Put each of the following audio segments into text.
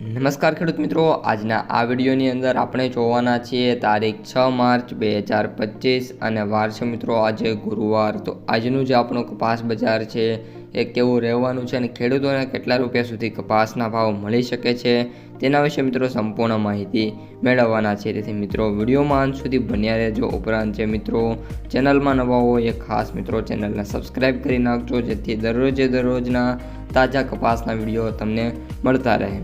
નમસ્કાર ખેડૂત મિત્રો, આજના આ વિડીયોની અંદર આપણે જોવાના છીએ તારીખ 6 માર્ચ 2025 અને વાર છે મિત્રો આજે ગુરુવાર। તો આજનું જે આપણું કપાસ બજાર છે એ કેવું રહેવાનું છે અને ખેડૂતોને કેટલા રૂપિયા સુધી કપાસના ભાવ મળી શકે છે તેના વિશે મિત્રો સંપૂર્ણ માહિતી મેળવવાના છે। તેથી મિત્રો વિડીયોમાં અંત સુધી બન્યા રહેજો। ઉપરાંત જે મિત્રો ચેનલમાં નવા હોય એ ખાસ મિત્રો ચેનલને સબસ્ક્રાઈબ કરી નાખજો, જેથી દરરોજના તાજા કપાસના વિડીયો તમને મળતા રહે।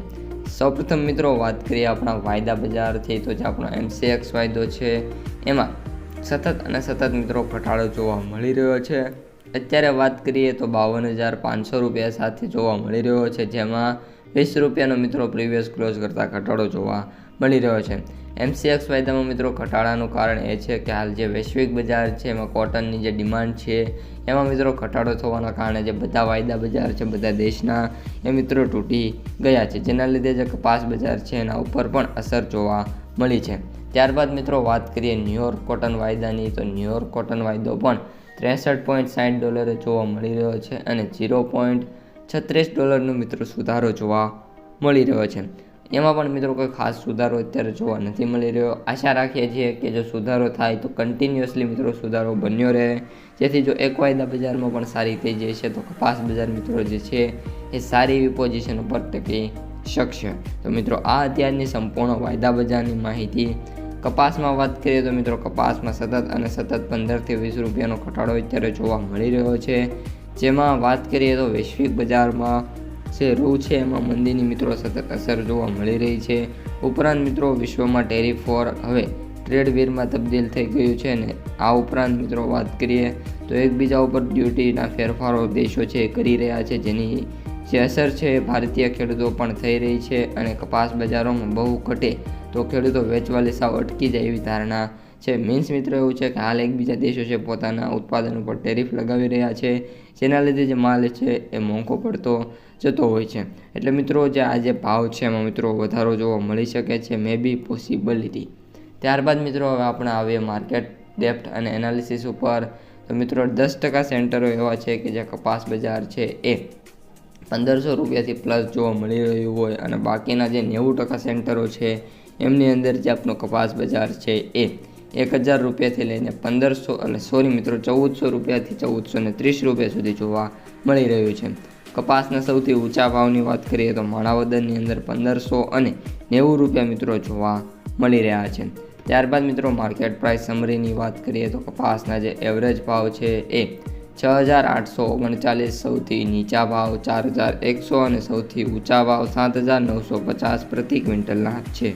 સૌપ્રથમ મિત્રો વાત કરીએ આપણા વાયદા બજારથી, તો જે આપણો MCX વાયદો છે એમાં સતત મિત્રો ઘટાડો જોવા મળી રહ્યો છે। અત્યારે વાત કરીએ તો 52,500 રૂપિયા સાથે જોવા મળી રહ્યો છે, જેમાં 20 રૂપિયાનો મિત્રો પ્રીવિયસ ક્લોઝ કરતાં ઘટાડો જોવા મળી રહ્યો છે। MCX વાયદામાં મિત્રો ઘટાડાનું કારણ એ છે કે હાલ જે વૈશ્વિક બજાર છે એમાં કોટનની જે ડિમાન્ડ છે એમાં મિત્રો ઘટાડો થવાના કારણે જે બધા વાયદા બજાર છે બધા દેશના એ મિત્રો તૂટી ગયા છે, જેના લીધે જે કપાસ બજાર છે એના ઉપર પણ અસર જોવા મળી છે। ત્યારબાદ મિત્રો વાત કરીએ ન્યુયોર્ક કોટન વાયદાની, તો ન્યુયોર્ક કોટન વાયદો પણ $63.60 જોવા મળી રહ્યો છે અને $0.36નો મિત્રો સુધારો જોવા મળી રહ્યો છે। એમાં પણ મિત્રો કોઈ ખાસ સુધારો અત્યારે જોવા નથી મળી રહ્યો। આશા રાખીએ છીએ કે જો સુધારો થાય તો કન્ટિન્યુઅસલી મિત્રો સુધારો બન્યો રહે, જેથી જો એક વાયદા બજારમાં પણ સારી થઈ જશે તો કપાસ બજાર મિત્રો જે છે એ સારી એવી પોઝિશન ઉપર ટકી શકશે। તો મિત્રો આ અત્યારની સંપૂર્ણ વાયદા બજારની માહિતી। કપાસમાં વાત કરીએ તો મિત્રો કપાસમાં સતત 15 થી 20 રૂપિયાનો ઘટાડો અત્યારે જોવા મળી રહ્યો છે, જેમાં વાત કરીએ તો વૈશ્વિક બજારમાં જે રૂ છે એમાં મંદીની મિત્રો સતત અસર જોવા મળી રહી છે। ઉપરાંત મિત્રો વિશ્વમાં ટેરિફ વોર હવે ટ્રેડ વેરમાં તબદીલ થઈ ગયું છે અને આ ઉપરાંત મિત્રો વાત કરીએ તો એકબીજા ઉપર ડ્યુટીના ફેરફારો દેશો છે કરી રહ્યા છે, જેની જે અસર છે ભારતીય ખેડૂતો પણ થઈ રહી છે અને કપાસ બજારોમાં બહુ ઘટે તો ખેડૂતો વેચવાલી સાવ અટકી જાય એવી ધારણા છે। મીન્સ મિત્રો એવું છે કે હાલ એકબીજા દેશો છે પોતાના ઉત્પાદન ઉપર ટેરિફ લગાવી રહ્યા છે, જેના લીધે જે માલ છે એ મોંઘો પડતો જતો હોય છે। એટલે મિત્રો જે આ જે ભાવ છે એમાં મિત્રો વધારો જોવા મળી શકે છે, મે બી પોસિબિલિટી। ત્યારબાદ મિત્રો હવે આપણે આવીએ માર્કેટ ડેપ્થ અને એનાલિસિસ ઉપર। તો મિત્રો 10% સેન્ટરો એવા છે કે જે કપાસ બજાર છે એ 1500 રૂપિયાથી પ્લસ જોવા મળી રહ્યું હોય અને બાકીના જે 90% સેન્ટરો છે એમની અંદર જે આપણો કપાસ બજાર છે એ 1000 રૂપિયાથી લઈને 1400 રૂપિયાથી 1430 રૂપિયા સુધી જોવા મળી રહ્યું છે। કપાસના સૌથી ઊંચા ભાવની વાત કરીએ તો માણાવદરની અંદર 1500 અને 90 રૂપિયા મિત્રો જોવા મળી રહ્યા છે। ત્યારબાદ મિત્રો માર્કેટ પ્રાઇસ સમરીની વાત કરીએ તો કપાસના જે એવરેજ ભાવ છે એ 6,839, સૌથી નીચા ભાવ 4,100 અને સૌથી ઊંચા ભાવ 7,950 પ્રતિ ક્વિન્ટલના છે।